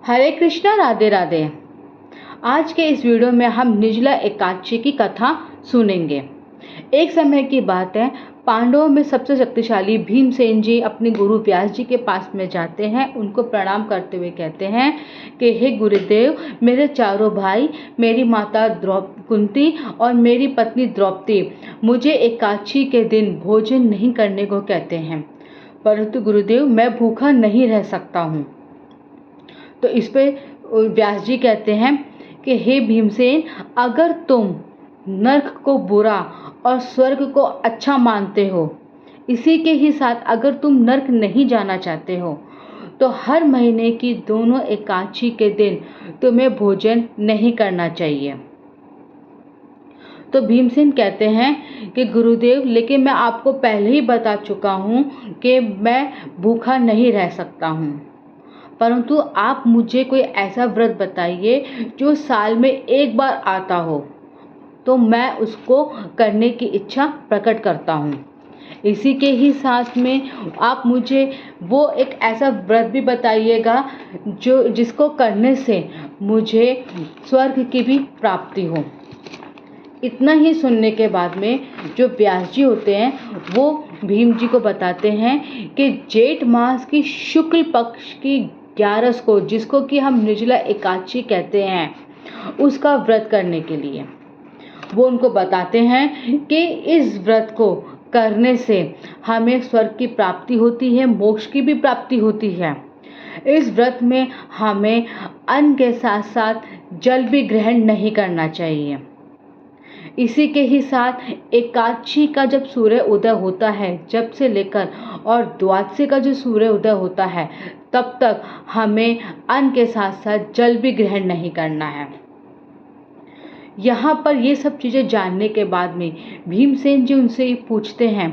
हरे कृष्णा, राधे राधे। आज के इस वीडियो में हम निर्जला एकादशी की कथा सुनेंगे। एक समय की बात है, पांडवों में सबसे शक्तिशाली भीमसेन जी अपने गुरु व्यास जी के पास में जाते हैं। उनको प्रणाम करते हुए कहते हैं कि हे गुरुदेव, मेरे चारों भाई, मेरी माता कुंती और मेरी पत्नी द्रौपदी मुझे एकादशी के दिन भोजन नहीं करने को कहते हैं, परंतु गुरुदेव मैं भूखा नहीं रह सकता हूँ। तो इस पे व्यास जी कहते हैं कि हे भीमसेन, अगर तुम नरक को बुरा और स्वर्ग को अच्छा मानते हो, इसी के ही साथ अगर तुम नरक नहीं जाना चाहते हो, तो हर महीने की दोनों एकादशी के दिन तुम्हें भोजन नहीं करना चाहिए। तो भीमसेन कहते हैं कि गुरुदेव, लेकिन मैं आपको पहले ही बता चुका हूँ कि मैं भूखा नहीं रह सकता हूँ, परंतु आप मुझे कोई ऐसा व्रत बताइए जो साल में एक बार आता हो, तो मैं उसको करने की इच्छा प्रकट करता हूँ। इसी के ही साथ में आप मुझे वो एक ऐसा व्रत भी बताइएगा जिसको करने से मुझे स्वर्ग की भी प्राप्ति हो। इतना ही सुनने के बाद में जो व्यास जी होते हैं वो भीम जी को बताते हैं कि जेठ मास की शुक्ल पक्ष की 11 को, जिसको कि हम निर्जला एकादशी कहते हैं, उसका व्रत करने के लिए वो उनको बताते हैं कि इस व्रत को करने से हमें स्वर्ग की प्राप्ति होती है, मोक्ष की भी प्राप्ति होती है। इस व्रत में हमें अन्न के साथ साथ जल भी ग्रहण नहीं करना चाहिए। इसी के ही साथ एकादशी का जब सूर्य उदय होता है, जब से लेकर और द्वादशी का जो सूर्य उदय होता है, तब तक हमें अन्न के साथ साथ जल भी ग्रहण नहीं करना है। यहाँ पर ये सब चीज़ें जानने के बाद में भीमसेन जी उनसे ये पूछते हैं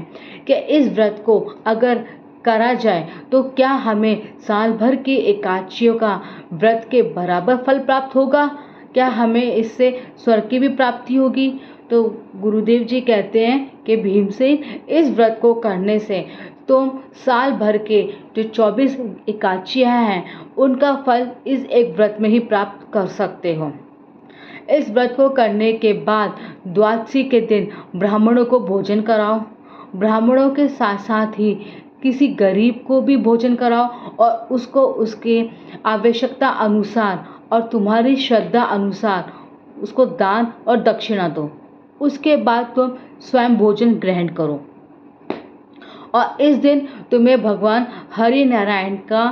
कि इस व्रत को अगर करा जाए तो क्या हमें साल भर की एकादशियों का व्रत के बराबर फल प्राप्त होगा? क्या हमें इससे स्वर्ग की भी प्राप्ति होगी? तो गुरुदेव जी कहते हैं कि भीमसेन, इस व्रत को करने से तुम साल भर के जो 24 एकादशियाँ हैं उनका फल इस एक व्रत में ही प्राप्त कर सकते हो। इस व्रत को करने के बाद द्वादशी के दिन ब्राह्मणों को भोजन कराओ। ब्राह्मणों के साथ साथ ही किसी गरीब को भी भोजन कराओ और उसको उसके आवश्यकता अनुसार और तुम्हारी श्रद्धा अनुसार उसको दान और दक्षिणा दो। उसके बाद तुम स्वयं भोजन ग्रहण करो। और इस दिन तुम्हें भगवान हरि नारायण का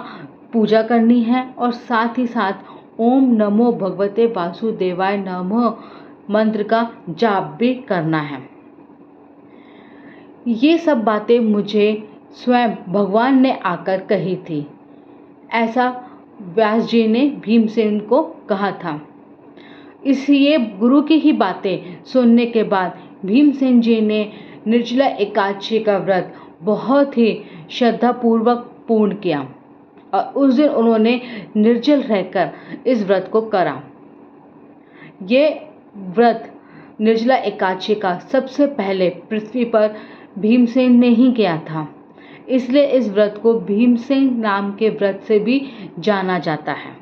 पूजा करनी है और साथ ही साथ ओम नमो भगवते वासुदेवाय नमः मंत्र का जाप भी करना है। ये सब बातें मुझे स्वयं भगवान ने आकर कही थी, ऐसा व्यास जी ने भीमसेन को कहा था। इसलिए गुरु की ही बातें सुनने के बाद भीमसेन जी ने निर्जला एकादशी का व्रत बहुत ही श्रद्धापूर्वक पूर्ण किया और उस दिन उन्होंने निर्जल रहकर इस व्रत को करा। ये व्रत निर्जला एकादशी का सबसे पहले पृथ्वी पर भीमसेन ने ही किया था, इसलिए इस व्रत को भीमसेन नाम के व्रत से भी जाना जाता है।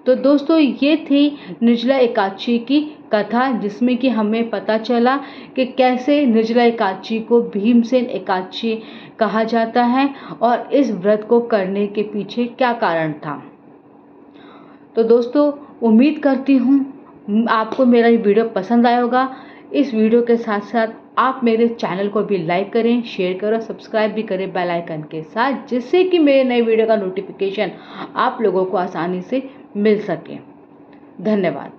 तो दोस्तों, ये थी निर्जला एकादशी की कथा, जिसमें कि हमें पता चला कि कैसे निर्जला एकादशी को भीमसेन एकादशी कहा जाता है और इस व्रत को करने के पीछे क्या कारण था। तो दोस्तों, उम्मीद करती हूँ आपको मेरा ये वीडियो पसंद आया होगा। इस वीडियो के साथ साथ आप मेरे चैनल को भी लाइक करें, शेयर करें, सब्सक्राइब भी करें बेल आइकन के साथ, जिससे कि मेरे नए वीडियो का नोटिफिकेशन आप लोगों को आसानी से मिल सके। धन्यवाद।